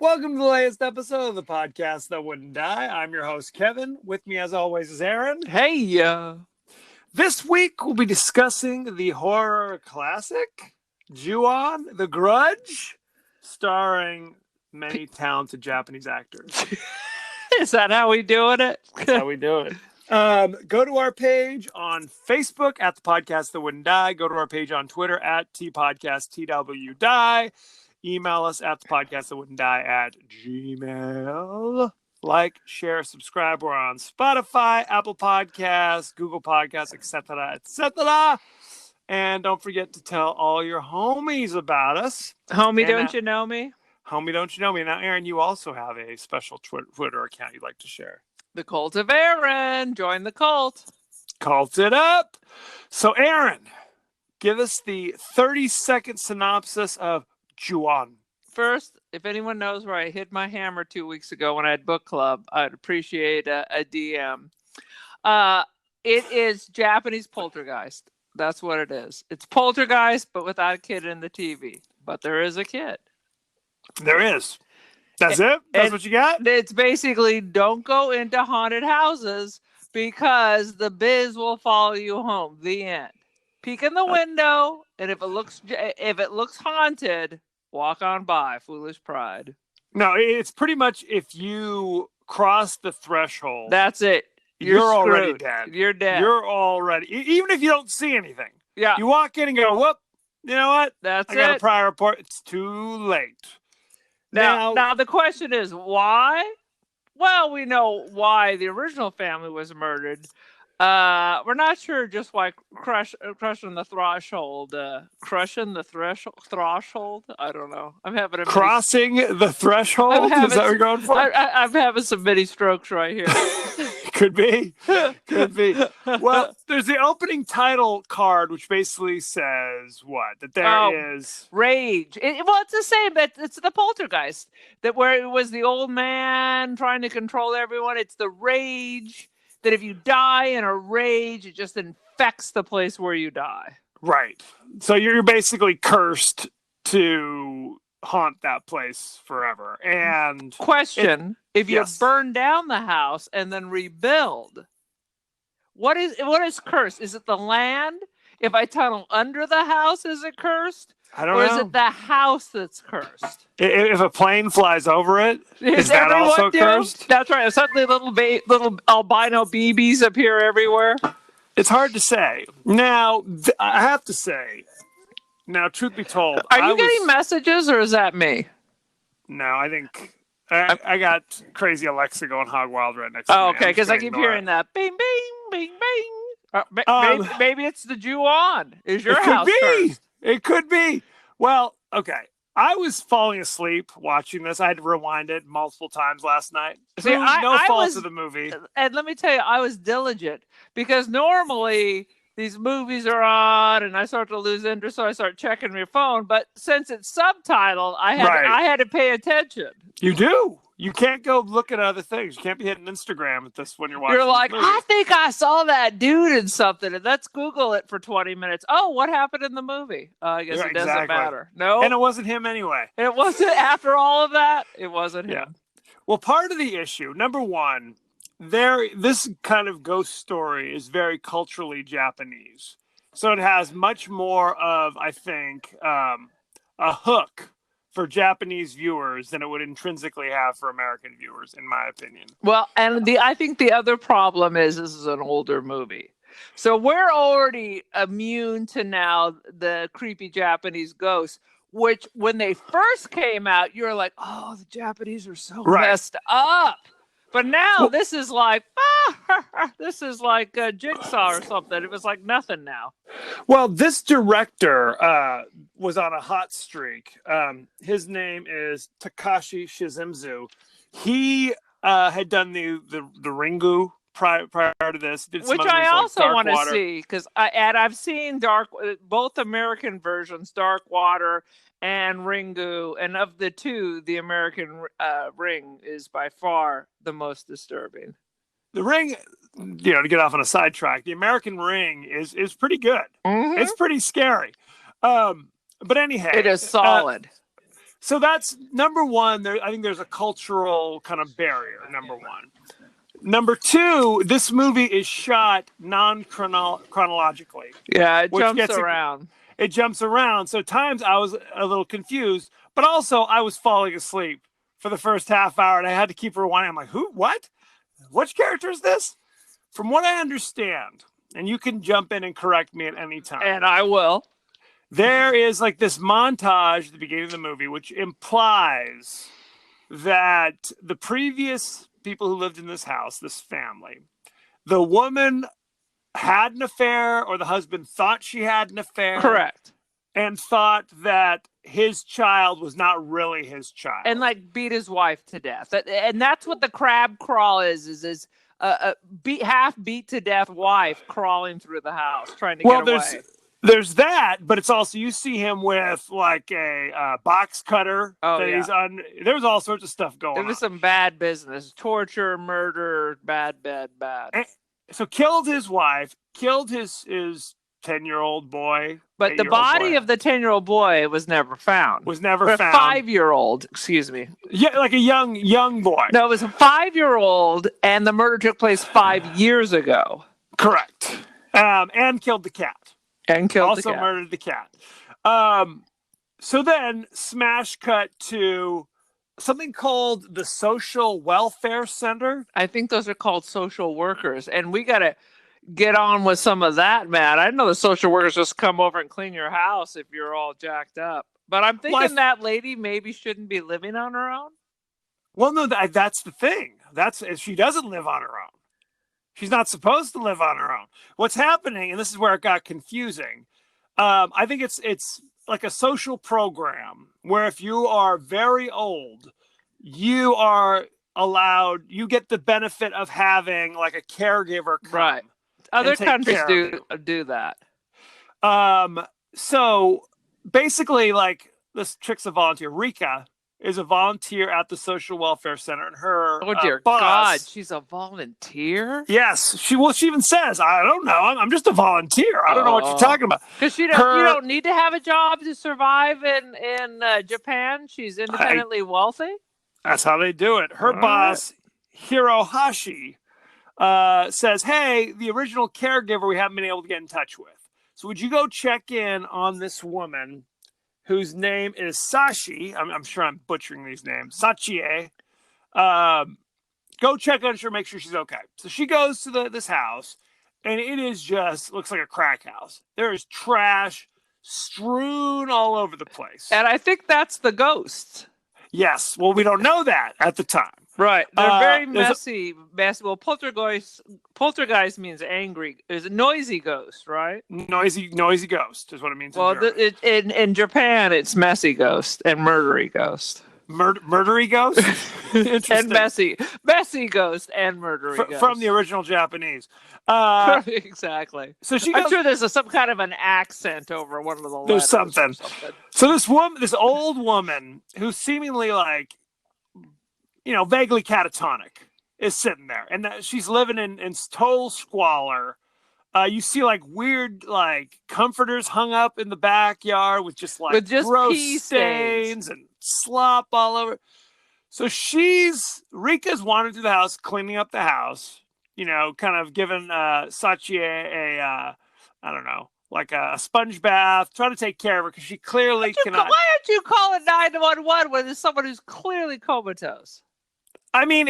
Welcome to the latest episode of the podcast that wouldn't die. I'm your host, Kevin. With me, as always, is Aaron. Hey, This week, we'll be discussing the horror classic, Ju-on, The Grudge, starring many talented Japanese actors. is that how we doing it? That's how we do it. Go to our page on Facebook at the podcast that wouldn't die. Go to our page on Twitter at tpodcasttwdie. Email us at the podcast that wouldn't die at Gmail. Like, share, subscribe. We're on Spotify, Apple Podcasts, Google Podcasts, etc., etc. And don't forget to tell all your homies about us. Homie, don't you know me? Homie, don't you know me? Now, Aaron, you also have a special Twitter account you'd like to share. The Cult of Aaron. Join the cult. Cult it up. So, Aaron, give us the 30-second synopsis of Ju-on. First, if anyone knows where I hid my hammer 2 weeks ago when I had book club, I'd appreciate a DM. It is Japanese Poltergeist. That's what it is. It's Poltergeist, but without a kid in the TV. But there is a kid. There is. That's it? That's what you got? It's basically don't go into haunted houses because the biz will follow you home. The end. Peek in the window, and if it looks haunted, walk on by. Foolish pride. No, it's pretty much if you cross the threshold. That's it. You're already dead. You're dead. You're already, even if you don't see anything. Yeah. You walk in and go, whoop, you know what? That's I got a prior report. It's too late. Now the question is why? Well, we know why the original family was murdered. We're not sure just why crushing the threshold. Crushing the threshold? I don't know. I'm having crossing the threshold? Is that what you're going for? I'm having some mini strokes right here. Could be. Well, there's the opening title card, which basically says what? That there is rage. It's the same. It's the Poltergeist. That where it was the old man trying to control everyone. It's the rage. That if you die in a rage, it just infects the place where you die. Right. So you're basically cursed to haunt that place forever. And question: if you burn down the house and then rebuild, what is cursed? Is it the land? If I tunnel under the house, is it cursed? I don't know. Or is it the house that's cursed? If a plane flies over it, is that also cursed? That's right. If suddenly little albino BBs appear everywhere. It's hard to say. Now, I have to say, truth be told, are you getting messages or is that me? No, I think I got crazy Alexa going hog wild right next to me. Oh, okay, because I keep hearing that bing, bing, bing, bing. Maybe it's the Ju-on. Is your house cursed? It could be. Well, okay. I was falling asleep watching this. I had to rewind it multiple times last night. See, no fault of the movie. And let me tell you, I was diligent because normally these movies are on and I start to lose interest, so I start checking my phone. But since it's subtitled, I had to pay attention. You do. You can't go look at other things. You can't be hitting Instagram at this when you're watching. You're like, I think I saw that dude in something, and let's Google it for 20 minutes. Oh, what happened in the movie? I guess it doesn't matter. No, and it wasn't him anyway. It wasn't after all of that. It wasn't him. Yeah. Well, part of the issue, number one, this kind of ghost story is very culturally Japanese, so it has much more of, I think, a hook for Japanese viewers than it would intrinsically have for American viewers, in my opinion. Well, and I think the other problem is this is an older movie. So we're already immune to now the creepy Japanese ghosts, which when they first came out, you were like, oh, the Japanese are so messed up. But now this is like, this is like a Jigsaw or something. It was like nothing now. Well, this director was on a hot streak. His name is Takashi Shizumzu. He had done the Ringu prior to this, which I also want to see because I've seen both American versions, Dark Water and Ringu, and of the two, the American Ring is by far the most disturbing. The Ring, to get off on a sidetrack, the American Ring is pretty good. Mm-hmm. It's pretty scary. But anyhow, it is solid. So that's number one. I think there's a cultural kind of barrier, number one. Number two, this movie is shot non-chronologically. Yeah, it jumps around. It jumps around. So times I was a little confused, but also I was falling asleep for the first half hour, and I had to keep rewinding. I'm like, who? What? Which character is this? From what I understand, and you can jump in and correct me at any time. And I will. There is like this montage at the beginning of the movie, which implies that the previous people who lived in this house, this family, the woman had an affair, or the husband thought she had an affair. Correct. And thought that his child was not really his child. And like beat his wife to death. And that's what the crab crawl is half beat to death wife crawling through the house trying to get away. There's that, but it's also, you see him with like a box cutter. Oh, yeah. There's all sorts of stuff going on. There was some bad business, torture, murder, bad. And so killed his wife, killed his 10-year-old boy. But the body of the 10-year-old boy was never found. Was never found. 5-year-old, excuse me. Yeah, like a young boy. No, it was a 5-year-old, and the murder took place 5 years ago. Correct. And killed the cat. And killed the cat. Also murdered the cat. So then, smash cut to something called the Social Welfare Center. I think those are called social workers, and we got to get on with some of that, man. I know the social workers just come over and clean your house if you're all jacked up. But I'm thinking that lady maybe shouldn't be living on her own. Well, no, that's the thing. She doesn't live on her own. She's not supposed to live on her own. What's happening, and this is where it got confusing, I think it's like a social program where if you are very old, you are allowed, you get the benefit of having like a caregiver come. Right. Other countries do that. So basically, like, this chick's a volunteer. Rika is a volunteer at the Social Welfare Center, and her dear boss, God, she's a volunteer? Yes, she even says, I don't know, I'm just a volunteer. I don't know what you're talking about. Because you don't need to have a job to survive in Japan. She's independently wealthy. That's how they do it. Her boss, Hirohashi, says, hey, the original caregiver we haven't been able to get in touch with. So would you go check in on this woman whose name is Sashi? I'm sure I'm butchering these names. Sachie. Go check on her, make sure she's okay. So she goes to this house, and it is just, looks like a crack house. There is trash strewn all over the place. And I think that's the ghost. Yes. Well, we don't know that at the time. Right. They're very messy. Well, poltergeist means angry. It's a noisy ghost, right? Noisy ghost is what it means. Well, in Japan, it's messy ghost and murdery ghost. Murdery ghost? And messy ghost and murdery ghost. From the original Japanese. Exactly. So I'm sure there's some kind of an accent over one of the letters. There's something. So this old woman, who's seemingly like, vaguely catatonic, is sitting there, and she's living in total squalor. You see like weird like comforters hung up in the backyard with just gross pee stains and slop all over. So Rika's wandering through the house, cleaning up the house, kind of giving Sachi I don't know, like a sponge bath, trying to take care of her because she clearly cannot. Why don't you call it 911 when there's someone who's clearly comatose? I mean,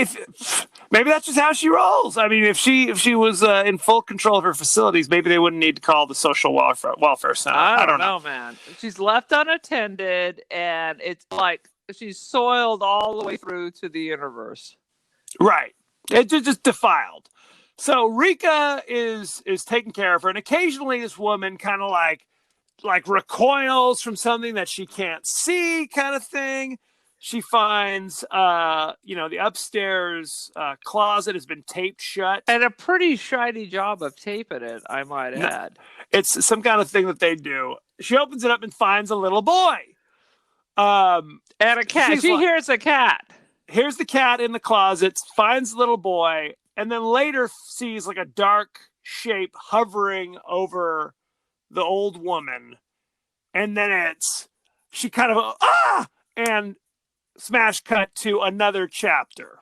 maybe that's just how she rolls. I mean, if she was in full control of her facilities, maybe they wouldn't need to call the Social Welfare Center. I don't know, man. She's left unattended, and it's like she's soiled all the way through to the universe. Right. It's just defiled. So Rika is taking care of her, and occasionally this woman kind of like recoils from something that she can't see, kind of thing. She finds, the upstairs closet has been taped shut. And a pretty shiny job of taping it, I might add. It's some kind of thing that they do. She opens it up and finds a little boy. And a cat. She hears a cat. Here's the cat in the closet, finds the little boy, and then later sees like a dark shape hovering over the old woman. And then she kind of, and smash cut to another chapter.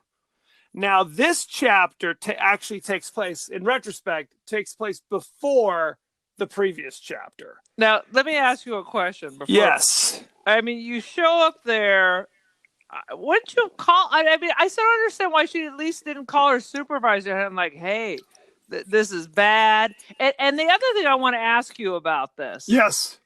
Now, this chapter actually takes place, in retrospect, takes place before the previous chapter. Now, let me ask you a question. Before, yes. I mean, you show up there. Wouldn't you call? I mean, I still don't understand why she at least didn't call her supervisor and like, hey, this is bad. And the other thing I want to ask you about this. Yes.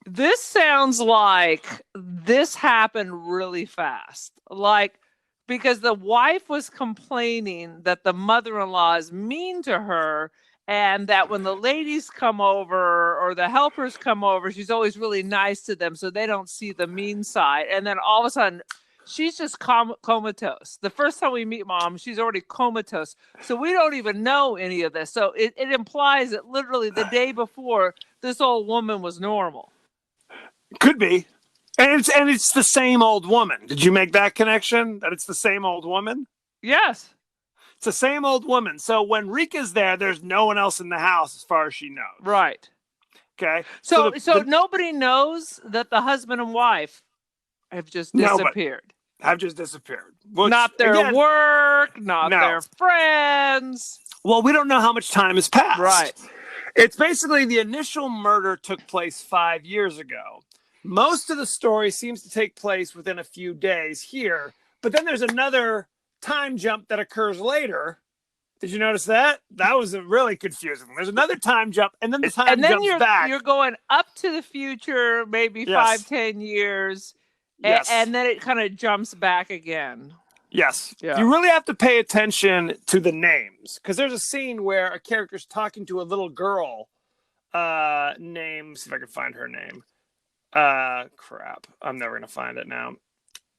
This sounds like this happened really fast. Like, because the wife was complaining that the mother-in-law is mean to her, and that when the ladies come over or the helpers come over, she's always really nice to them so they don't see the mean side. And then all of a sudden, she's just comatose. The first time we meet Mom, she's already comatose. So we don't even know any of this. So it implies that literally the day before, this old woman was normal. Could be. And it's the same old woman. Did you make that connection? That it's the same old woman? Yes. It's the same old woman. So when Rika's there, there's no one else in the house as far as she knows. Right. Okay. So nobody knows that the husband and wife have just disappeared. Have just disappeared. Which, not their work, not their friends. Well, we don't know how much time has passed. Right. It's basically the initial murder took place 5 years ago. Most of the story seems to take place within a few days here, but then there's another time jump that occurs later. Did you notice that? That was really confusing. There's another time jump, and then the time jumps back. You're going up to the future, maybe 5-10 years, and then it kind of jumps back again. Yes. Yeah. You really have to pay attention to the names, because there's a scene where a character's talking to a little girl named, see if I can find her name. Crap. I'm never going to find it now.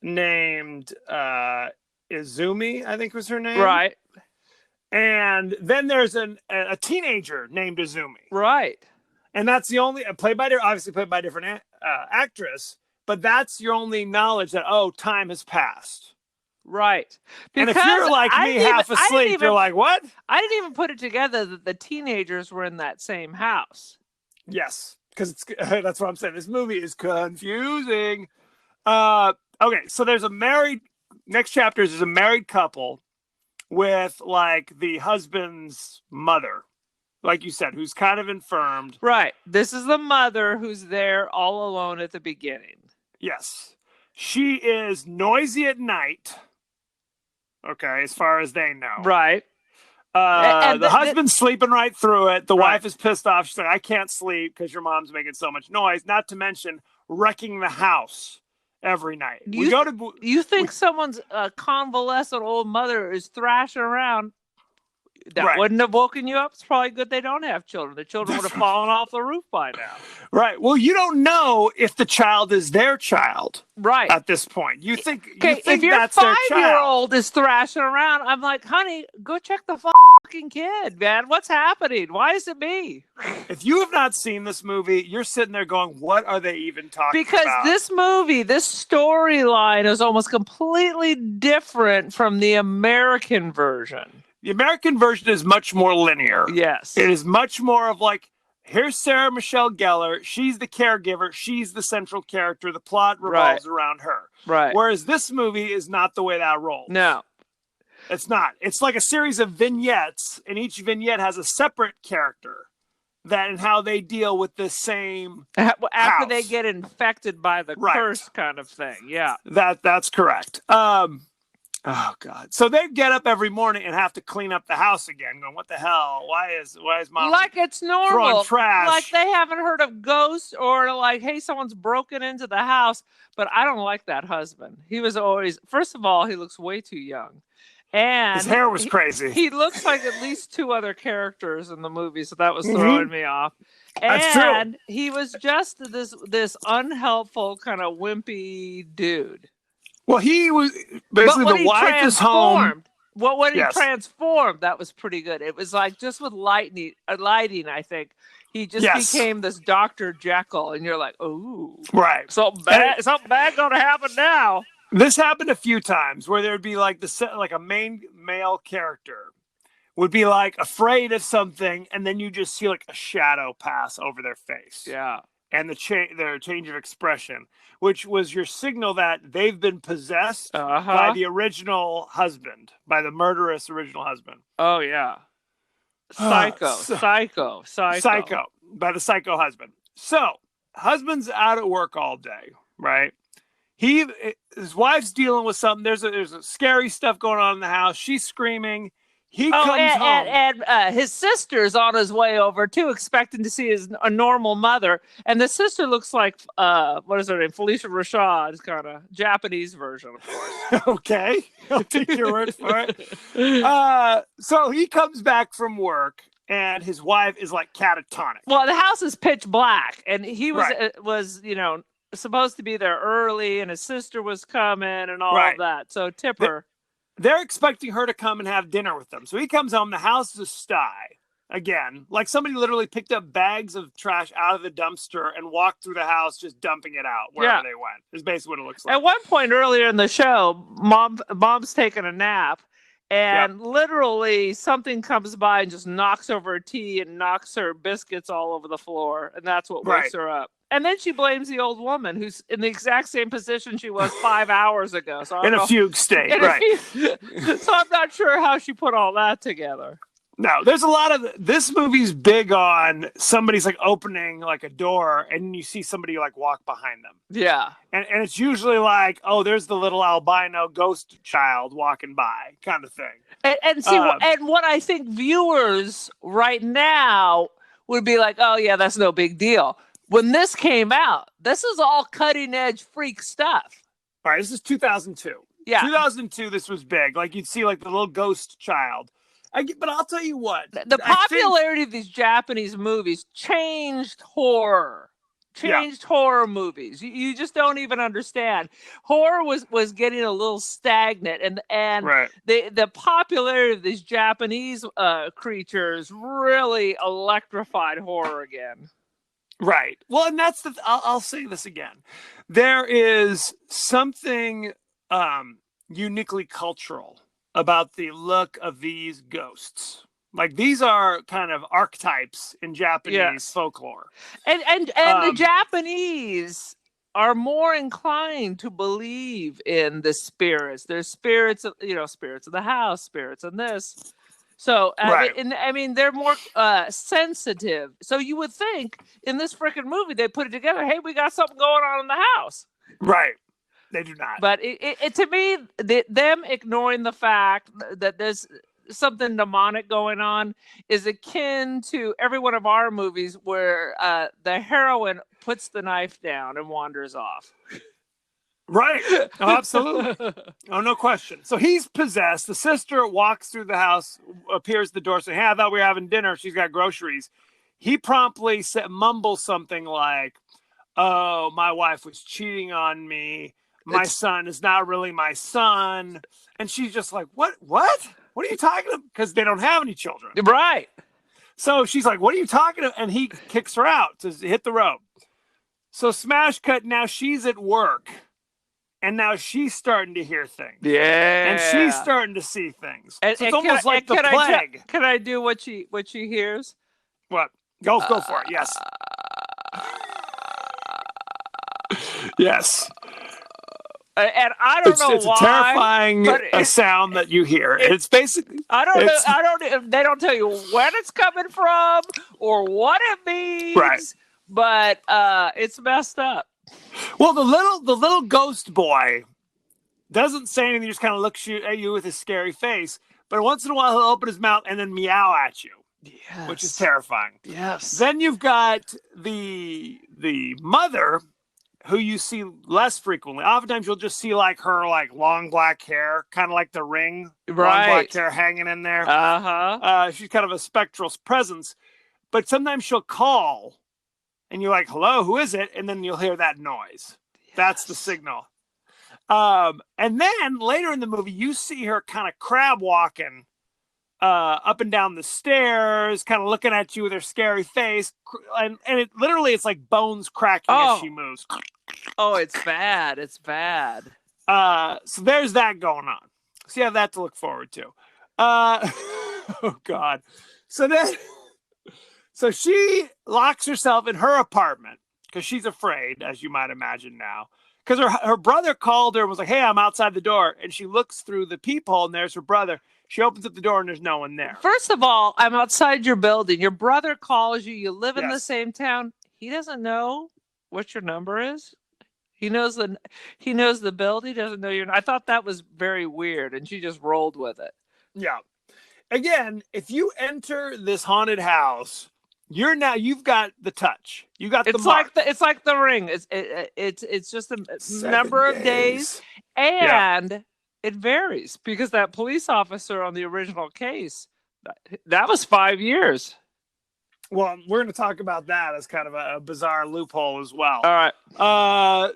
Named Izumi, I think was her name. Right. And then there's a teenager named Izumi. Right. And that's the only, obviously played by a different actress, but that's your only knowledge that, time has passed. Right. Because and if you're like me, half asleep, you're like, what? I didn't even put it together that the teenagers were in that same house. Yes. Because that's what I'm saying. This movie is confusing. Okay, so there's next chapter is a married couple with like the husband's mother, like you said, who's kind of infirmed. Right. This is the mother who's there all alone at the beginning. Yes. She is noisy at night. Okay, as far as they know. Right. The husband's sleeping right through it. The wife is pissed off. She's like, I can't sleep because your mom's making so much noise. Not to mention wrecking the house every night. You think someone's convalescent old mother is thrashing around? That wouldn't have woken you up. It's probably good they don't have children. The children would have fallen off the roof by now. Right. Well, you don't know if the child is their child. Right. At this point. You think if your that's their child. 5-year-old is thrashing around, I'm like, honey, go check the fucking kid, man. What's happening? Why is it me? If you have not seen this movie, you're sitting there going, what are they even talking about? Because this movie, this storyline is almost completely different from the American version. The American version is much more linear. Yes. It is much more of like, here's Sarah Michelle Gellar. She's the caregiver. She's the central character. The plot revolves around her. Right. Whereas this movie is not the way that rolls. No. It's not. It's like a series of vignettes, and each vignette has a separate character and how they deal with the same after they get infected by the curse kind of thing. Yeah. That's correct. Oh God! So they get up every morning and have to clean up the house again. Going, what the hell? Why is mom like it's normal? Throwing trash? Like they haven't heard of ghosts or like, hey, someone's broken into the house. But I don't like that husband. He was always, first of all, he looks way too young, and his hair was crazy. He looks like at least 2 other characters in the movie, so that was throwing me off. That's true. And he was just this unhelpful kind of wimpy dude. Well, he was basically the wife is home. Well, when he transformed, that was pretty good. It was like just with lighting, I think he just became this Dr. Jekyll, and you're like, oh, right, something bad gonna happen now. This happened a few times where there would be like a main male character would be like afraid of something, and then you just see like a shadow pass over their face. Yeah. and their change of expression, which was your signal that they've been possessed by the original husband, by the murderous original husband. Oh yeah. Psycho by the psycho husband. So husband's out at work all day, right? His wife's dealing with something. There's a scary stuff going on in the house. She's screaming. He comes home. And his sister's on his way over too, expecting to see a normal mother. And the sister looks like what is her name? Felicia Rashad's kind of Japanese version, of course. Okay, I'll take your word for it. So he comes back from work, and his wife is like catatonic. Well, the house is pitch black, and he was supposed to be there early, and his sister was coming, and all of that. So Tipper. They're expecting her to come and have dinner with them. So he comes home. The house is a sty. Again, like somebody literally picked up bags of trash out of the dumpster and walked through the house, just dumping it out wherever they went. Is basically what it looks like. At one point earlier in the show, mom's taking a nap, and literally something comes by and just knocks over her tea and knocks her biscuits all over the floor. And that's what wakes her up. And then she blames the old woman who's in the exact same position she was 5 hours ago. So in a fugue state, So I'm not sure how she put all that together. No, there's a lot of this movie's big on somebody's like opening like a door and you see somebody like walk behind them. Yeah. And it's usually like, oh, there's the little albino ghost child walking by kind of thing. And see, and what I think viewers right now would be like, oh, yeah, that's no big deal. When this came out, this is all cutting edge freak stuff. All right, this is 2002. Yeah. 2002, this was big. Like you'd see like the little ghost child. But I'll tell you what. The popularity of these Japanese movies changed horror. Horror movies. You just don't even understand. Horror was getting a little stagnant, and the popularity of these Japanese creatures really electrified horror again. Right. Well, and that's I'll say this again. There is something uniquely cultural about the look of these ghosts. Like these are kind of archetypes in Japanese folklore. And the Japanese are more inclined to believe in the spirits. There's spirits of, spirits of the house, spirits in this. So, I mean, they're more sensitive. So you would think in this freaking movie, they put it together. Hey, we got something going on in the house. Right. They do not. But it to me, them ignoring the fact that there's something demonic going on is akin to every one of our movies where the heroine puts the knife down and wanders off. Right. Oh, absolutely. Oh, no question. So he's possessed. The sister walks through the house, appears at the door, saying, hey, I thought we were having dinner. She's got groceries. He promptly mumbles something like, oh, my wife was cheating on me. My son is not really my son. And she's just like, what? What are you talking about? Because they don't have any children. Right. So she's like, what are you talking about? And he kicks her out to hit the road. So smash cut. Now she's at work. And now she's starting to hear things. Yeah. And she's starting to see things. And, so it's almost like the plague. Can I do what she hears? What? Go for it. Yes. Yes. And I don't know why. It's a terrifying sound that you hear. It's basically. I don't know. They don't tell you where it's coming from or what it means. Right. But it's messed up. Well, the little ghost boy doesn't say anything. He just kind of looks at you with his scary face. But once in a while, he'll open his mouth and then meow at you, which is terrifying. Yes. Then you've got the mother, who you see less frequently. Oftentimes, you'll just see like her long black hair, kind of like The Ring, long black hair hanging in there. She's kind of a spectral presence. But sometimes she'll call. And you're like, hello, who is it? And then you'll hear that noise. Yes. That's the signal. And then later in the movie, you see her kind of crab walking up and down the stairs, kind of looking at you with her scary face. And it's like bones cracking as she moves. Oh, it's bad. It's bad. So there's that going on. So you have that to look forward to. Oh, God. So she locks herself in her apartment because she's afraid, as you might imagine now. Because her brother called her and was like, hey, I'm outside the door. And she looks through the peephole and there's her brother. She opens up the door and there's no one there. First of all, I'm outside your building. Your brother calls you. You live in the Yes. same town. He doesn't know what your number is. He knows the building. He doesn't know your. I thought that was very weird, and she just rolled with it. Yeah. Again, if you enter this haunted house, you've got the touch. You got the mark. It's like the Ring. It's just a 7 number of days, and Yeah. it varies because that police officer on the original case, that was 5 years. Well, we're going to talk about that as kind of a bizarre loophole as well. All right.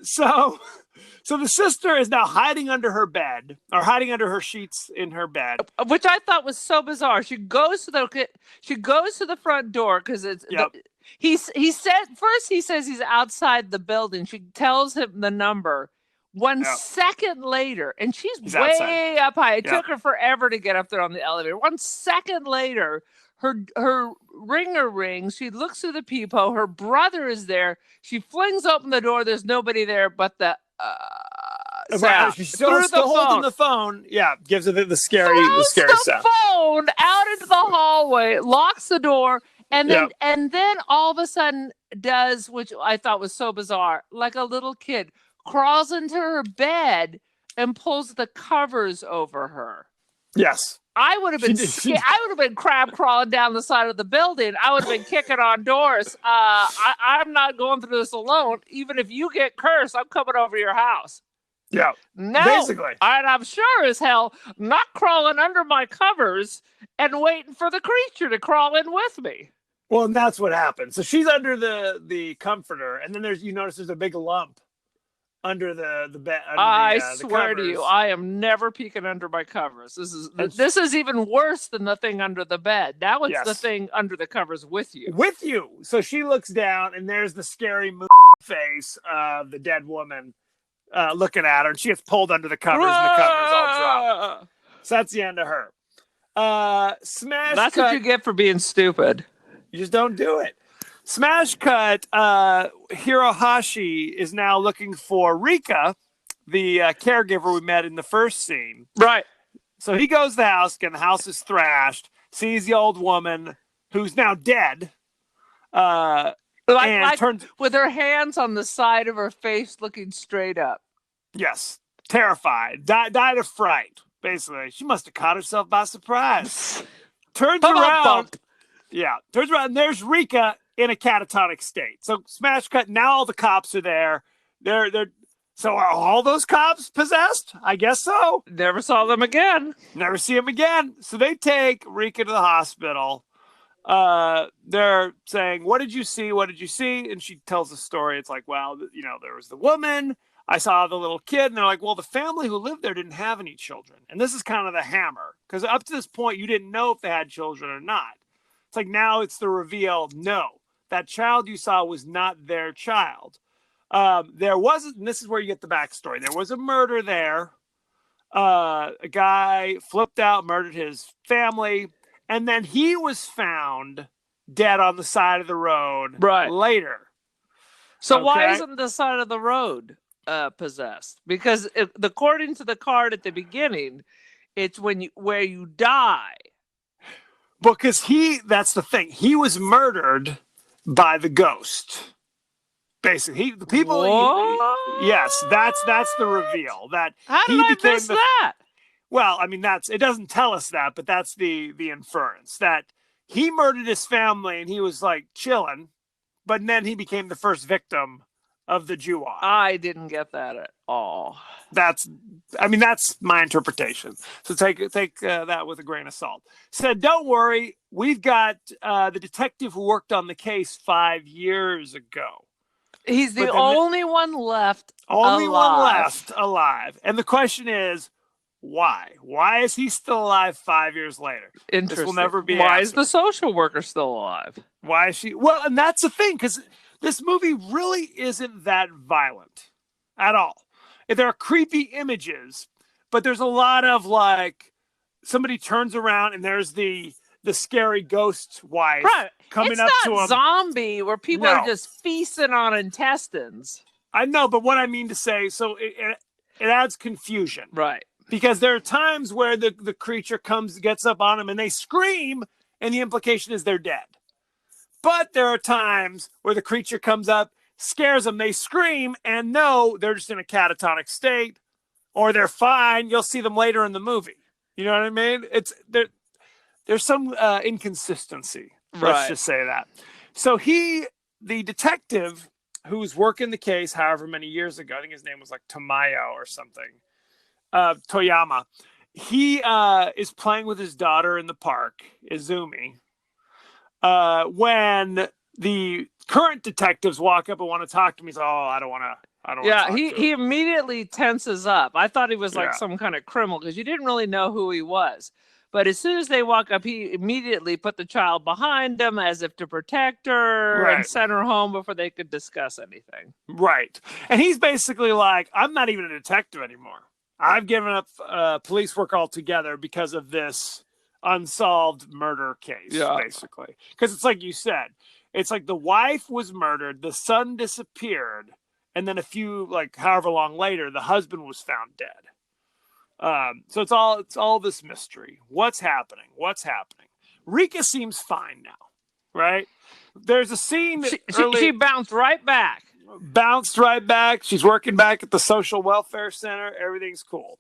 So the sister is now hiding under her bed, or hiding under her sheets in her bed, which I thought was so bizarre. She goes to the front door because it's. Yep. He said first he says he's outside the building. She tells him the number. 1 second later, and she's way outside. up high. It took her forever to get up there on the elevator. 1 second later, her ringer rings. She looks through the peephole. Her brother is there. She flings open the door. There's nobody there but the sound. She's still holding the phone. Yeah, gives it the scary sound. Phone out into the hallway, locks the door, and then all of a sudden does, which I thought was so bizarre, like a little kid, crawls into her bed and pulls the covers over her. Yes. I would have been scared. I would have been crab crawling down the side of the building. I would have been kicking on doors. I'm not going through this alone. Even if you get cursed, I'm coming over your house. Yeah. No. Basically. And I'm sure as hell not crawling under my covers and waiting for the creature to crawl in with me. Well, and that's what happened. So she's under the comforter, and then you notice there's a big lump under the bed. I swear to you, I am never peeking under my covers. This is even worse than the thing under the bed. Now it's the thing under the covers with you. With you. So she looks down, and there's the scary face of the dead woman looking at her, and she gets pulled under the covers, and the covers all drop. So that's the end of her. Smash. That's what you get for being stupid. You just don't do it. Smash cut, Hirohashi is now looking for Rika, the caregiver we met in the first scene. Right. So he goes to the house, and the house is thrashed, sees the old woman, who's now dead. Turns with her hands on the side of her face looking straight up. Yes. Terrified. Died of fright, basically. She must have caught herself by surprise. Turns around. Yeah. Turns around, and there's Rika in a catatonic state. So smash cut. Now all the cops are there. So are all those cops possessed? I guess so. Never saw them again. Never see them again. So they take Rika to the hospital. They're saying, what did you see? What did you see? And she tells the story. It's like, well, there was the woman. I saw the little kid. And they're like, well, the family who lived there didn't have any children. And this is kind of the hammer. Because up to this point, you didn't know if they had children or not. It's like now it's the reveal. No. That child you saw was not their child. There wasn't, and this is where you get the backstory. There was a murder there. A guy flipped out, murdered his family, and then he was found dead on the side of the road later. So why isn't the side of the road possessed? Because according to the card at the beginning, it's where you die. Because that's the thing. He was murdered by the ghost. Basically, yes, that's the reveal. How did I miss that? Well, I mean, it doesn't tell us that, but that's the inference that he murdered his family and he was like chilling, but then he became the first victim of the Ju-on. I didn't get that at all. That's my interpretation. So take that with a grain of salt. Said, don't worry, we've got the detective who worked on the case 5 years ago. He's the only one left. One left alive. And the question is, why? Why is he still alive 5 years later? Interesting. This will never be Why answered. is the social worker still alive? Why is she? Well, and that's the thing, because this movie really isn't that violent at all. There are creepy images, but there's a lot of like somebody turns around and there's the the scary ghost wife Right. coming It's up not to him. zombie where people No. are just feasting on intestines. I know, but what I mean to say, so it adds confusion. Right. Because there are times where the creature gets up on them, and they scream, and the implication is they're dead. But there are times where the creature comes up, scares them, they scream, and no, they're just in a catatonic state, or they're fine. You'll see them later in the movie. You know what I mean? There's some inconsistency. Let's just say that. So the detective who's working the case however many years ago, I think his name was like Tamayo or something, Toyama, he is playing with his daughter in the park, Izumi, when the current detectives walk up and want to talk to him. He's like, I don't want to. Yeah, he immediately tenses up. I thought he was like Yeah. some kind of criminal because you didn't really know who he was. But as soon as they walk up, he immediately put the child behind him as if to protect her and sent her home before they could discuss anything. Right. And he's basically like, I'm not even a detective anymore. I've given up police work altogether because of this unsolved murder case, basically. Because it's like you said, it's like the wife was murdered, the son disappeared, and then a few, like however long later, the husband was found dead. So it's all this mystery. What's happening? Rika seems fine now, right? There's a scene. She bounced right back. She's working back at the social welfare center. Everything's cool.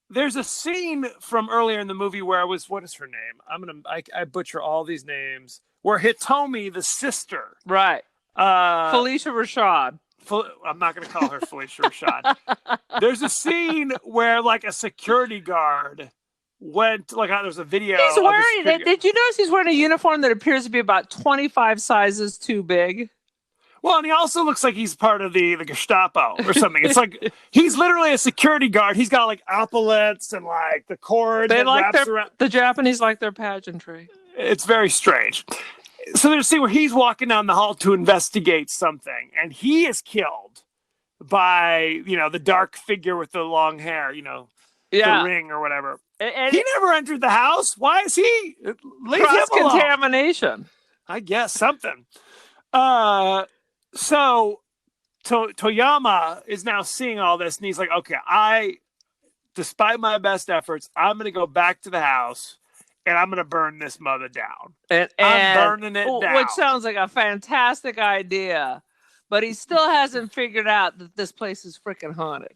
There's a scene from earlier in the movie where what is her name? I butcher all these names. Where Hitomi, the sister, right? Felicia Rashad. I'm not going to call her Felicia Rashad. There's a scene where like a security guard went, like there's a video. He's wearing. Did you notice he's wearing a uniform that appears to be about 25 sizes too big? Well, and he also looks like he's part of the Gestapo or something. It's like he's literally a security guard. He's got like epaulets and like the cord that wraps around. The Japanese like their pageantry. It's very strange. So there's a scene where he's walking down the hall to investigate something, and he is killed by, the dark figure with the long hair, the ring or wwhatever. And he never entered the house. Why is he? Cross-contamination. I guess something. So Toyama is now seeing all this, and he's like, okay, despite my best efforts, I'm going to go back to the house. And I'm going to burn this mother down. And I'm burning it down. Which sounds like a fantastic idea. But he still hasn't figured out that this place is freaking haunted.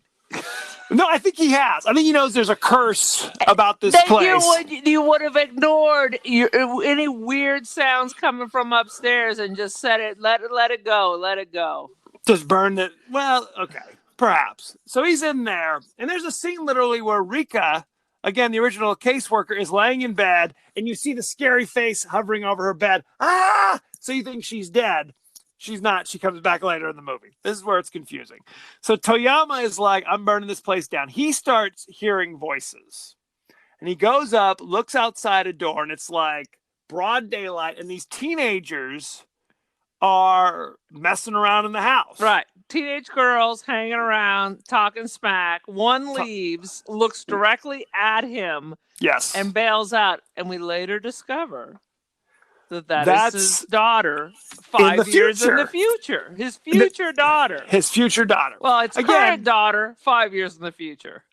No, I think he has. I think he knows there's a curse about this place. You would have ignored any weird sounds coming from upstairs and just said it. Let it go. Just burn it. Well, okay, perhaps. So he's in there. And there's a scene literally where Rika, again, the original caseworker, is laying in bed, and you see the scary face hovering over her bed. Ah! So you think she's dead. She's not. She comes back later in the movie. This is where it's confusing. So Toyama is like, I'm burning this place down. He starts hearing voices. And he goes up, looks outside a door, and it's like broad daylight, and these teenagers are messing around in the house. Right. Teenage girls hanging around, talking smack. One leaves, looks directly at him, and bails out. And we later discover that's his daughter 5 years in the future. His future daughter. His future daughter. Well, it's current daughter 5 years in the future.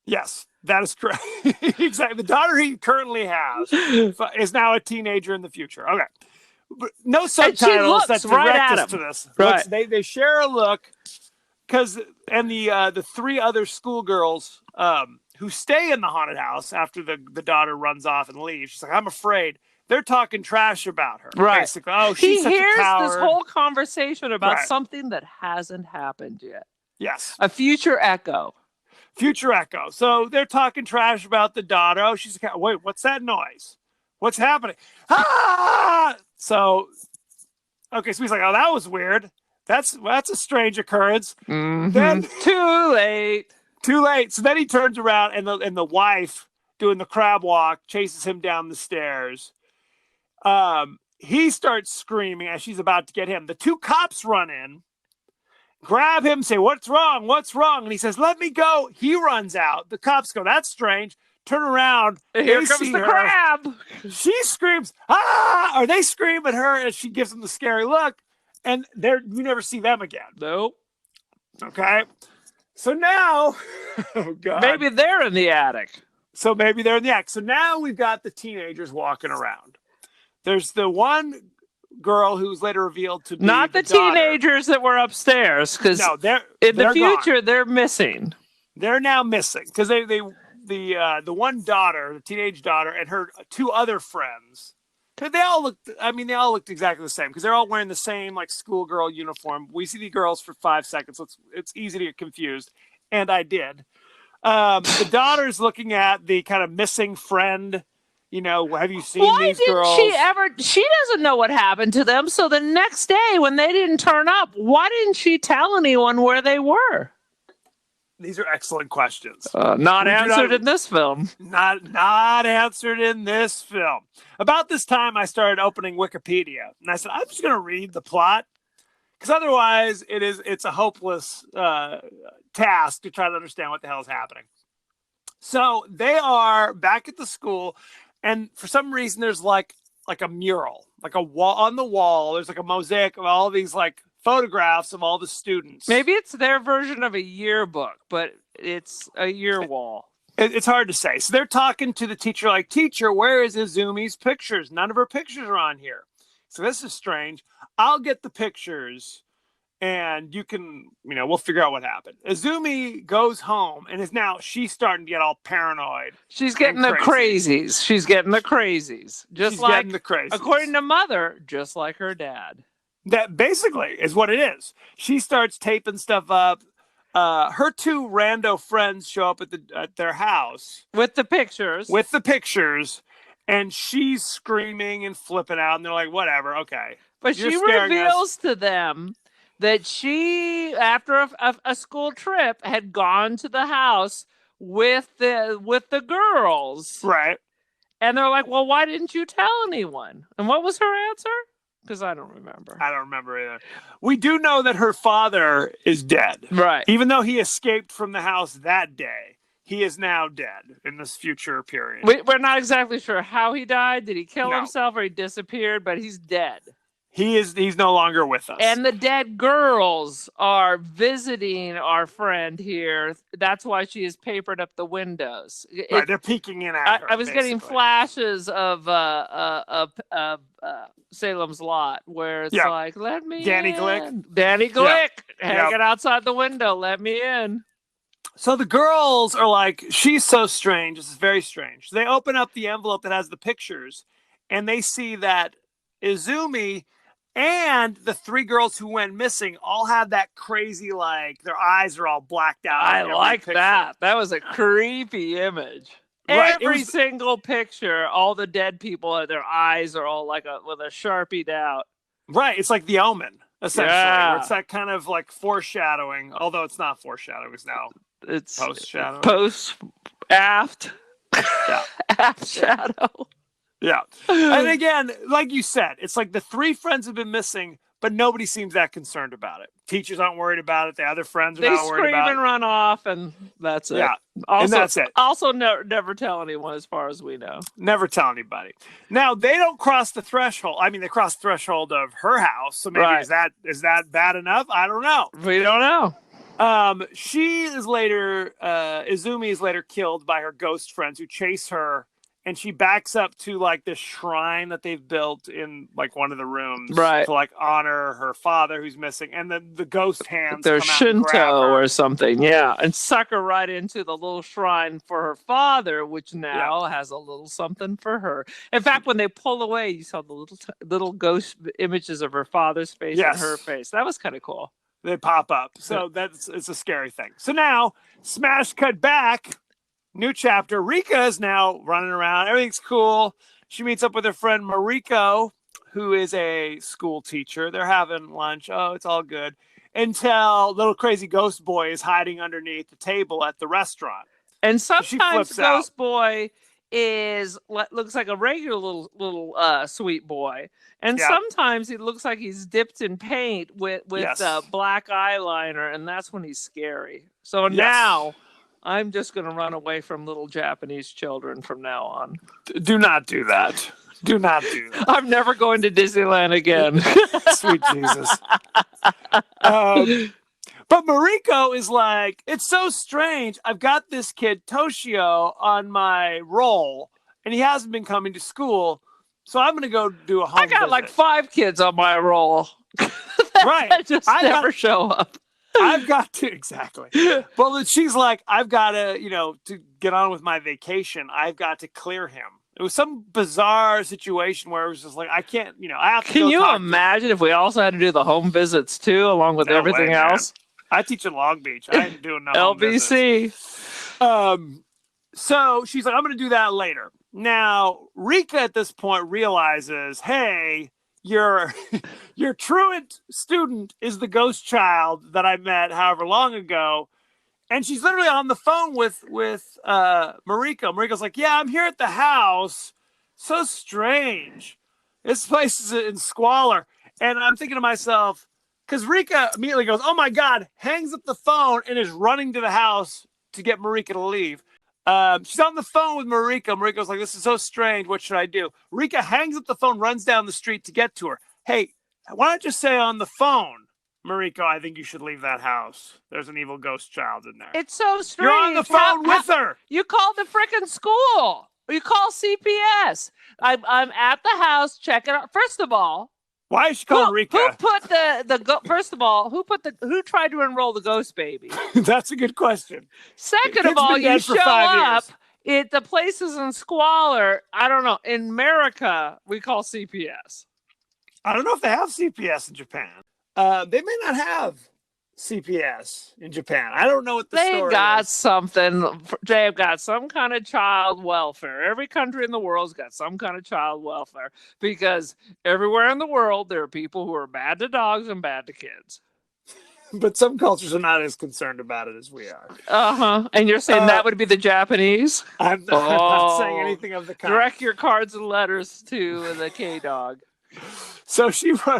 Yes, that is correct. Exactly. The daughter he currently has is now a teenager in the future. Okay. But no subtitles that direct us to this. Right. They share a look and the three other schoolgirls who stay in the haunted house after the daughter runs off and leaves. She's like, I'm afraid. They're talking trash about her. Right. Basically. Oh, she's such a coward. He hears this whole conversation about something that hasn't happened yet. Yes. A future echo. So they're talking trash about the daughter. Oh, she's a coward. Wait, what's that noise? What's happening? Ah! So he's like, oh, that was weird. That's a strange occurrence. Mm-hmm. Then too late. So then he turns around and the wife doing the crab walk chases him down the stairs. He starts screaming as she's about to get him. The two cops run in, grab him, say, what's wrong? And he says, let me go. He runs out. The cops go, that's strange. turn around. Here they comes see the her. crab. She screams, "Ah!" Or they scream at her, and she gives them the scary look. And you never see them again. Nope. Okay. So now, oh God. Maybe they're in the attic. So maybe they're in the attic. So now we've got the teenagers walking around. There's the one girl who's later revealed to be not the teenagers that were upstairs, because no, in the future gone. they're missing. They're now missing because the one daughter, the teenage daughter, and her two other friends. They all looked exactly the same because they're all wearing the same like schoolgirl uniform. We see the girls for 5 seconds. It's easy to get confused, and I did. The daughter's looking at the kind of missing friend. Have you seen these girls? She doesn't know what happened to them. So the next day when they didn't turn up, why didn't she tell anyone where they were? These are excellent questions. Not answered in this film. Not answered in this film. About this time, I started opening Wikipedia, and I said, I'm just going to read the plot, because otherwise it's a hopeless task to try to understand what the hell is happening. So they are back at the school, and for some reason, there's like a mural, like a wall on the wall. There's like a mosaic of all these like photographs of all the students. Maybe it's their version of a yearbook, but it's a year wall. It's hard to say. So they're talking to the teacher like, "Teacher, where is Izumi's pictures? None of her pictures are on here." So this is strange. I'll get the pictures and you can, we'll figure out what happened. Izumi goes home and she's starting to get all paranoid. She's getting the crazies. She's getting the crazies. Getting the crazies. According to Mother, just like her dad. That basically is what it is. She starts taping stuff up. Her two rando friends show up at their house with the pictures. And she's screaming and flipping out, and they're like, "Whatever, okay." But she reveals to them that she, after a school trip, had gone to the house with the girls, right? And they're like, "Well, why didn't you tell anyone?" And what was her answer? Because I don't remember. I don't remember either. We do know that her father is dead. Right. Even though he escaped from the house that day, he is now dead in this future period. We're not exactly sure how he died. Did he kill himself or he disappeared? But he's dead. He's no longer with us. And the dead girls are visiting our friend here. That's why she has papered up the windows. Right, they're peeking in at her. I was getting flashes of Salem's Lot, where it's like, "Let me Danny in. Glick. Danny Glick, hanging outside the window. Let me in." So the girls are like, "She's so strange. This is very strange." So they open up the envelope that has the pictures, and they see that Izumi and the three girls who went missing all have that crazy, like, their eyes are all blacked out. I like that. That was a creepy image. Right. Every single picture, all the dead people, their eyes are all with a Sharpied out. Right. It's like The Omen, essentially. Yeah. Where it's that kind of like foreshadowing, although it's not foreshadowing. It's post-shadowing. Aft. Yeah. Aft shadow. Yeah. And again, like you said, it's like the three friends have been missing, but nobody seems that concerned about it. Teachers aren't worried about it. The other friends are not worried about it. They scream and run off, and that's it. Yeah. Also, and that's it. Also, never tell anyone as far as we know. Never tell anybody. Now, they don't cross the threshold. I mean, they cross the threshold of her house. So maybe is that bad enough? I don't know. We don't know. Izumi is later killed by her ghost friends who chase her, and she backs up to like this shrine that they've built in like one of the rooms to like honor her father who's missing, and then the ghost hands they're come out Shinto or something, and suck her right into the little shrine for her father, which now has a little something for her. In fact, when they pull away, you saw the little ghost images of her father's face and her face. That was kind of cool. They pop up, so it's a scary thing. So now, smash cut back. New chapter. Rika is now running around. Everything's cool. She meets up with her friend Mariko, who is a school teacher. They're having lunch. Oh, it's all good. Until little crazy ghost boy is hiding underneath the table at the restaurant. And sometimes ghost boy looks like a regular little sweet boy. And sometimes he looks like he's dipped in paint with black eyeliner, and that's when he's scary. So now I'm just going to run away from little Japanese children from now on. Do not do that. Do not do that. I'm never going to Disneyland again. Sweet Jesus. But Mariko is like, it's so strange. I've got this kid, Toshio, on my roll, and he hasn't been coming to school. So I'm going to go do a home I got visit. like 5 kids on my roll. Right. That just never show up. I've got to, exactly. Well, she's like, I've got to, to get on with my vacation, I've got to clear him. It was some bizarre situation where it was just like, I can't, I have to Can go you talk imagine if we also had to do the home visits too, along with everything else? I teach in Long Beach. I ain't doing no home LBC. So she's like, I'm going to do that later. Now, Rika at this point realizes, hey, your truant student is the ghost child that I met however long ago. And she's literally on the phone with Mariko. Mariko's like, yeah, I'm here at the house. So strange. This place is in squalor. And I'm thinking to myself, because Rika immediately goes, oh my God, hangs up the phone and is running to the house to get Marika to leave. She's on the phone with Mariko. Mariko's like, this is so strange. What should I do? Rika hangs up the phone, runs down the street to get to her. Hey, why don't you say on the phone, Mariko, I think you should leave that house. There's an evil ghost child in there. It's so strange. You're on the phone with her. You called the frickin' school. Or you call CPS. I'm at the house checking out. First of all, why is she calling Rika? Who put first of all, who tried to enroll the ghost baby? That's a good question. Second of all, you show up. The place is in squalor. I don't know. In America, we call CPS. I don't know if they have CPS in Japan. They may not have CPS in Japan. I don't know what the story is. Something. They've got some kind of child welfare. Every country in the world's got some kind of child welfare because everywhere in the world there are people who are bad to dogs and bad to kids. But some cultures are not as concerned about it as we are. And you're saying that would be the Japanese? I'm not saying anything of the kind. Direct your cards and letters to the K-Dog. So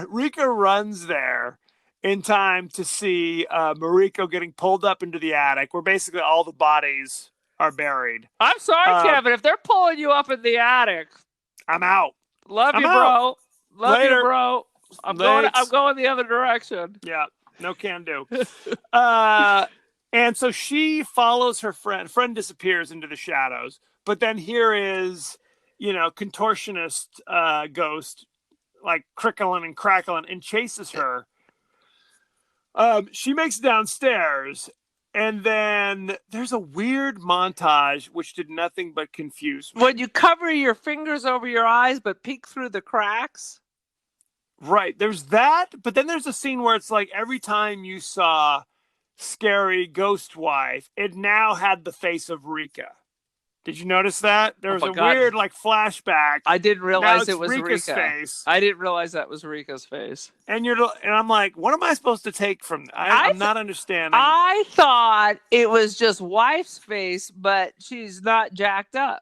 Rika runs there in time to see Mariko getting pulled up into the attic where basically all the bodies are buried. I'm sorry, Kevin. If they're pulling you up in the attic, I'm out. Love you, bro. Love you, bro. I'm going the other direction. Yeah, no can do. And so she follows her friend. Friend disappears into the shadows. But then here is, contortionist ghost, like crickling and crackling, and chases her. She makes it downstairs, and then there's a weird montage which did nothing but confuse me. When you cover your fingers over your eyes but peek through the cracks? Right, there's that, but then there's a scene where it's like every time you saw scary ghost wife, it now had the face of Rika. Did you notice that? There was weird flashback. I didn't realize it was Rika's Rika. Face. I didn't realize that was Rika's face. And I'm like, what am I supposed to take from that? I'm not understanding. I thought it was just wife's face, but she's not jacked up.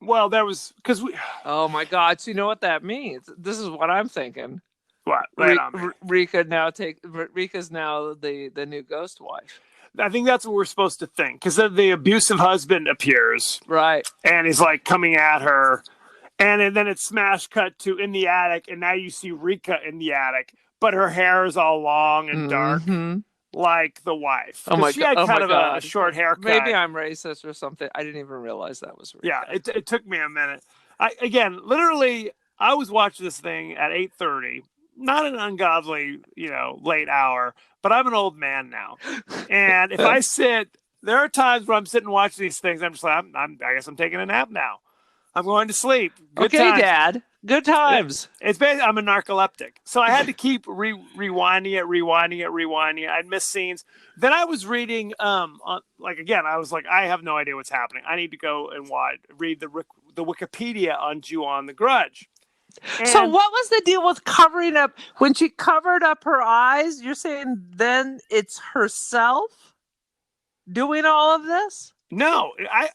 Well, there was because we. Oh my God! So you know what that means? This is what I'm thinking. What? Rika's now the new ghost wife. I think that's what we're supposed to think because the abusive husband appears, right? And he's like coming at her, and then it's smash cut to in the attic, and now you see Rika in the attic, but her hair is all long and dark, like the wife. Oh my! She had kind of a short haircut. Maybe I'm racist or something. I didn't even realize that was Rika. Yeah, it took me a minute. I was watching this thing at 8:30. Not an ungodly, late hour, but I'm an old man now. And if I there are times where I'm sitting watching these things. I'm just like, I guess I'm taking a nap now. I'm going to sleep. Good times. Dad. Good times. It's basically, I'm a narcoleptic. So I had to keep rewinding it. I'd miss scenes. Then I was reading, I was like, I have no idea what's happening. I need to go and read the Wikipedia on Ju-on the Grudge. So what was the deal with covering up when she covered up her eyes? You're saying then it's herself doing all of this? No,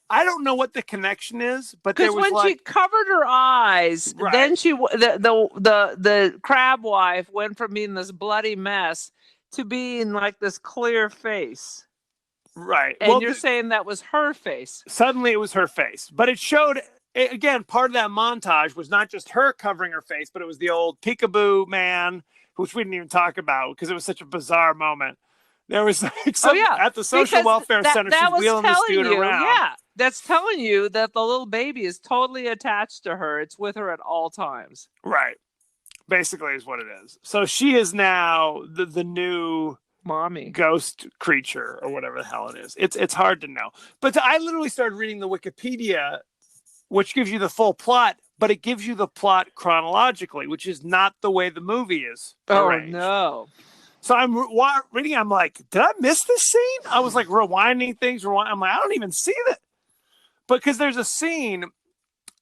I don't know what the connection is, but there was when she covered her eyes, right. Then the crab wife went from being this bloody mess to being like this clear face. Right. And you're saying that was her face. Suddenly it was her face. But it showed, again, part of that montage was not just her covering her face, but it was the old peekaboo man, which we didn't even talk about because it was such a bizarre moment. There was like at the social welfare center, she's wheeling this dude around. Yeah, that's telling you that the little baby is totally attached to her. It's with her at all times. Right. Basically is what it is. So she is now the new mommy ghost creature or whatever the hell it is. It's hard to know. But I literally started reading the Wikipedia, which gives you the full plot, but it gives you the plot chronologically, which is not the way the movie is arranged. Oh, no. So I'm reading, I'm like, did I miss this scene? I was like rewinding things. I'm like, I don't even see that. But because there's a scene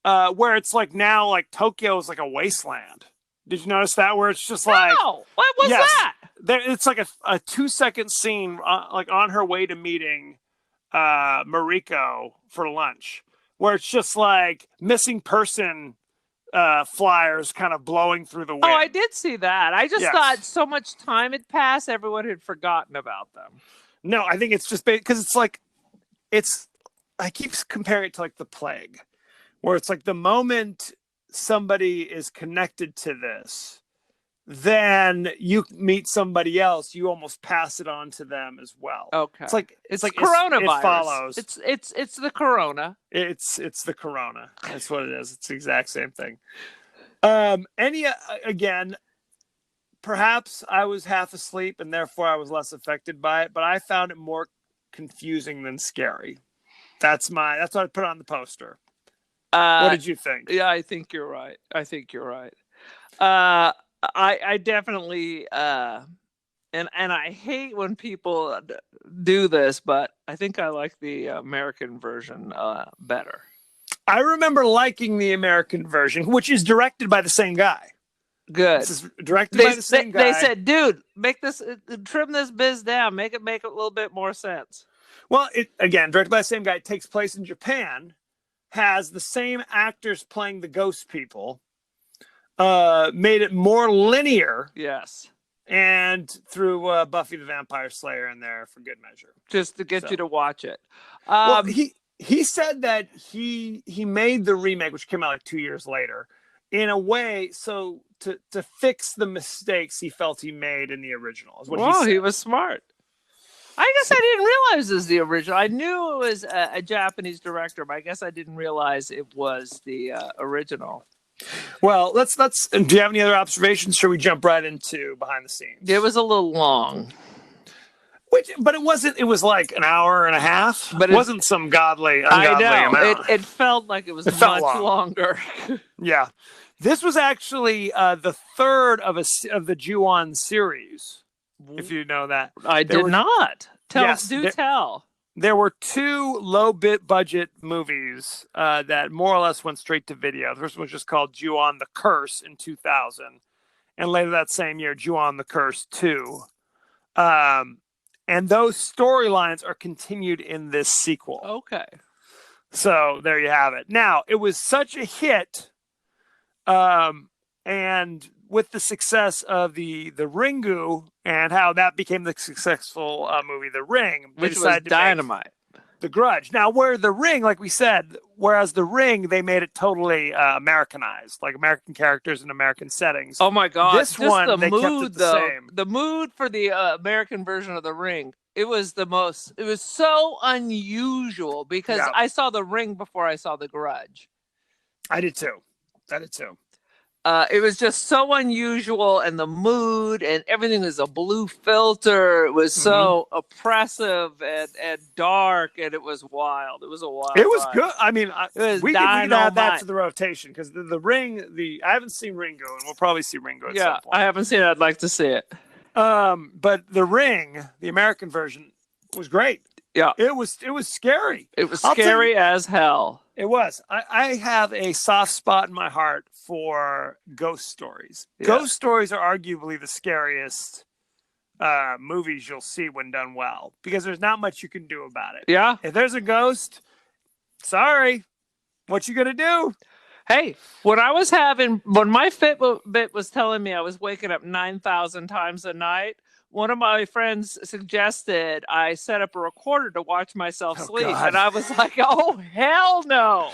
where it's like now like Tokyo is like a wasteland. Did you notice that? Where it's just like, no, what was that? It's like a 2-second scene, like on her way to meeting Mariko for lunch, where it's just like missing person flyers kind of blowing through the wind. Oh, I did see that. I just thought so much time had passed, everyone had forgotten about them. No, I think it's just because it's like, I keep comparing it to like the plague, where it's like the moment somebody is connected to this, then you meet somebody else, you almost pass it on to them as well. Okay. It's like coronavirus. It follows. It's the corona. It's the corona. That's what it is. It's the exact same thing. Again, perhaps I was half asleep and therefore I was less affected by it, but I found it more confusing than scary. That's what I put on the poster. What did you think? Yeah, I think you're right. I definitely and I hate when people do this, but I think I like the American version better. I remember liking the American version, which is directed by the same guy. Good. This is directed by the same guy. They said, "Dude, trim this biz down, make it a little bit more sense." Well, again, directed by the same guy. It takes place in Japan. Has the same actors playing the ghost people. Made it more linear. Yes. And threw Buffy the Vampire Slayer in there for good measure. Just to get you to watch it. Well, he said that he made the remake, which came out like 2 years later, in a way so to fix the mistakes he felt he made in the original. Is what he said. He was smart. I guess I didn't realize it was the original. I knew it was a Japanese director, but I guess I didn't realize it was the original. Well, let's. Do you have any other observations? Should we jump right into behind the scenes? It was a little long. But it wasn't. It was like an hour and a half. But it wasn't some ungodly amount. It felt like it was much longer. Yeah, this was actually the third of the Ju-on series. If you know that, I did not. Tell. There were 2 low-budget movies that more or less went straight to video. The first one was just called Ju-on the Curse in 2000, and later that same year, Ju-on the Curse 2. And those storylines are continued in this sequel. Okay. So there you have it. Now, it was such a hit, and with the success of the Ringu and how that became the successful movie, The Ring, which was dynamite. The Grudge. Now, where The Ring, like we said, whereas The Ring, they made it totally Americanized, like American characters in American settings. Oh my God! This one, they kept it the same. The mood for the American version of The Ring, it was so unusual because I saw The Ring before I saw The Grudge. I did too. It was just so unusual, and the mood and everything was a blue filter. It was so oppressive and dark, and it was wild. It was a wild. It was good. I mean, we can add that to the rotation because the Ring. I haven't seen Ringo, and we'll probably see Ringo at some point. I haven't seen it. I'd like to see it. But the Ring, the American version, was great. Yeah, it was scary. It was scary as hell. It was. I have a soft spot in my heart for ghost stories. Yeah. Ghost stories are arguably the scariest movies you'll see when done well because there's not much you can do about it. Yeah. If there's a ghost, sorry, what you gonna do? Hey, when my Fitbit was telling me I was waking up 9,000 times a night, one of my friends suggested I set up a recorder to watch myself sleep. God. And I was like, oh, hell no.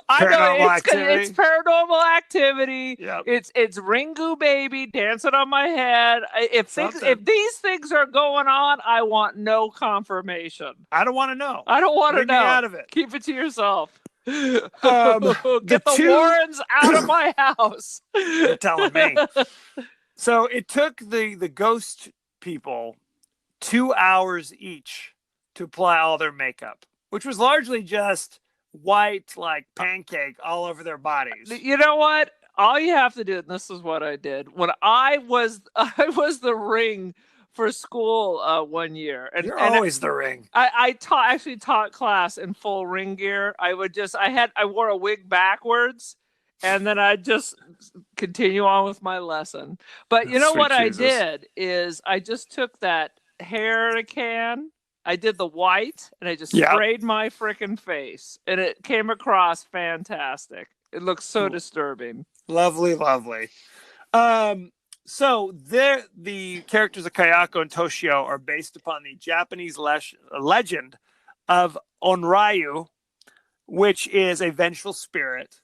I know it's paranormal activity. Yep. It's Ringu Baby dancing on my head. If these things are going on, I want no confirmation. I don't want to know. I don't want to know. Out of it. Keep it to yourself. Get the Warrens out of my house. You're telling me. So it took the ghost people 2 hours each to apply all their makeup, which was largely just white, like pancake all over their bodies. You know what? All you have to do, and this is what I did when I was the Ring for school 1 year. And you're always the Ring. I actually taught class in full Ring gear. I wore a wig backwards, and then I just continue on with my lesson. But you know what I did is I just took that hair in a can. I did the white, and I just sprayed my frickin' face, and it came across fantastic. It looks so disturbing. Lovely, lovely. So the characters of Kayako and Toshio are based upon the Japanese legend of Onryu, which is a vengeful spirit.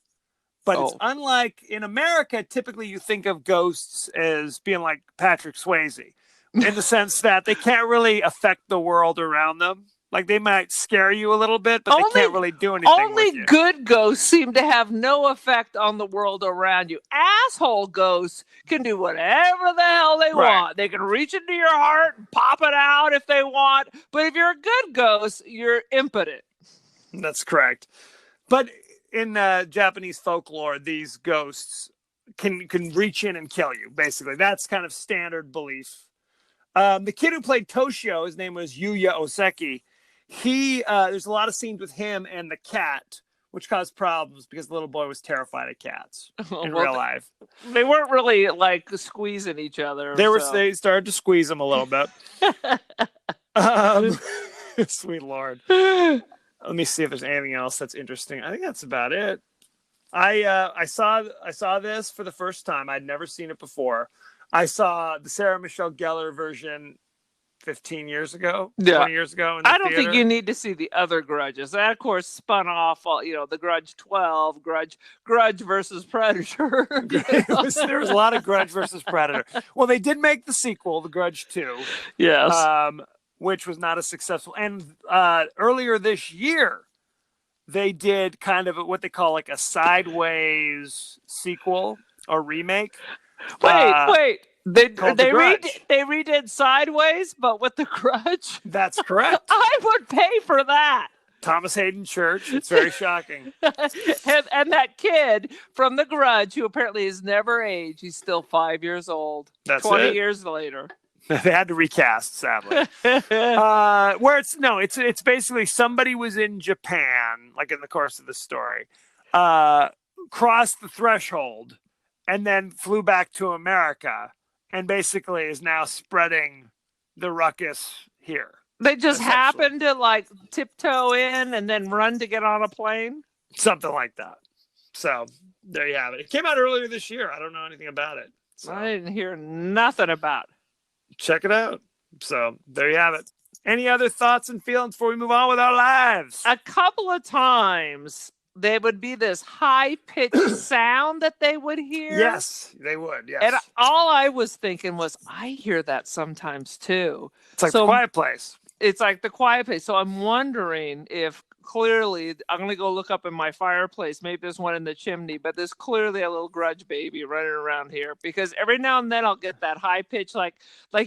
But it's unlike in America, typically you think of ghosts as being like Patrick Swayze in the sense that they can't really affect the world around them. Like they might scare you a little bit, but they can't really do anything. Only good ghosts seem to have no effect on the world around you. Asshole ghosts can do whatever the hell they want. They can reach into your heart and pop it out if they want. But if you're a good ghost, you're impotent. That's correct. But in Japanese folklore, these ghosts can reach in and kill you. Basically, that's kind of standard belief. The kid who played Toshio, his name was Yuya Oseki. There's a lot of scenes with him and the cat, which caused problems because the little boy was terrified of cats in real life. They weren't really like squeezing each other. They started to squeeze him a little bit. Sweet Lord. Let me see if there's anything else that's interesting. I think that's about it. I saw this for the first time. I'd never seen it before. I saw the Sarah Michelle Gellar version 15 years ago, 20 years ago. In the theater. Think you need to see the other Grudges. That, of course, spun off, the Grudge 12, Grudge versus Predator. There was a lot of Grudge versus Predator. Well, they did make the sequel, The Grudge 2. Yes. Which was not as successful. And earlier this year, they did kind of what they call like a sideways sequel or remake. Wait. They redid Sideways, but with the Grudge? That's correct. I would pay for that. Thomas Hayden Church. It's very shocking. and that kid from The Grudge, who apparently has never aged, he's still 5 years old. That's 20 years later. They had to recast, sadly. It's basically somebody was in Japan, like in the course of the story, crossed the threshold, and then flew back to America, and basically is now spreading the ruckus here. They just happened to like tiptoe in and then run to get on a plane? Something like that. So there you have it. It came out earlier this year. I don't know anything about it. So. I didn't hear nothing about it. Check it out. So there you have it. Any other thoughts and feelings before we move on with our lives? A couple of times there would be this high-pitched sound that they would hear. Yes, they would. Yes. And all I was thinking was, I hear that sometimes too. It's like The Quiet Place. It's like The Quiet Place. So I'm wondering if clearly, I'm going to go look up in my fireplace. Maybe there's one in the chimney, but there's clearly a little Grudge baby running around here because every now and then I'll get that high pitch, like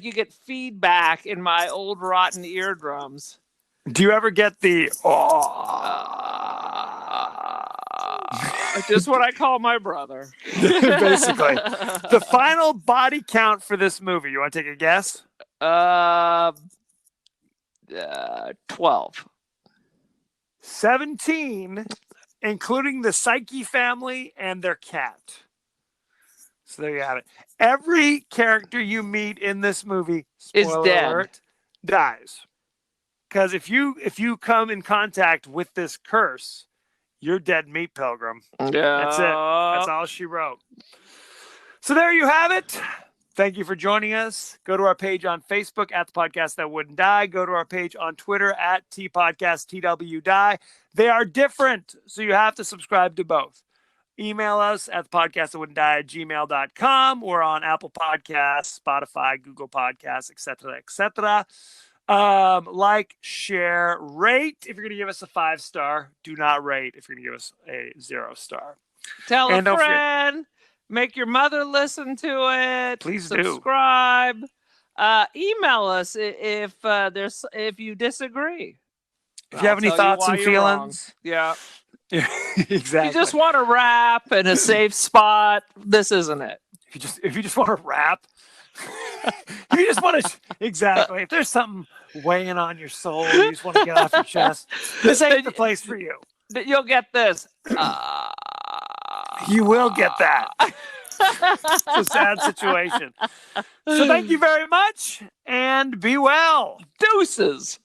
you get feedback in my old rotten eardrums. Do you ever get the just what I call my brother? Basically. The final body count for this movie. You want to take a guess? 12. 17, including the Psyche family and their cat. So there you have it. Every character you meet in this movie, spoiler is dead. Alert, dies. Because if you come in contact with this curse, you're dead meat, Pilgrim. Yeah. That's it. That's all she wrote. So there you have it. Thank you for joining us. Go to our page on Facebook at the podcast that wouldn't die. Go to our page on Twitter at tpodcasttwdie. They are different, so you have to subscribe to both. Email us at the podcast that wouldn't die at gmail.com. We're on Apple Podcasts, Spotify, Google Podcasts, etc., etc. Like, share, rate. If you're going to give us a 5-star, do not rate if you're going to give us a 0-star. Tell a friend. Make your mother listen to it. Please subscribe. Email us if you disagree. If you have any thoughts and feelings. Yeah. Exactly. You just want to rap in a safe spot. This isn't it. If you just want to rap. If you just want to exactly. If there's something weighing on your soul, you just want to get off your chest. This ain't the place for you. You'll get this. You will get that. It's a sad situation. So thank you very much and be well. Deuces.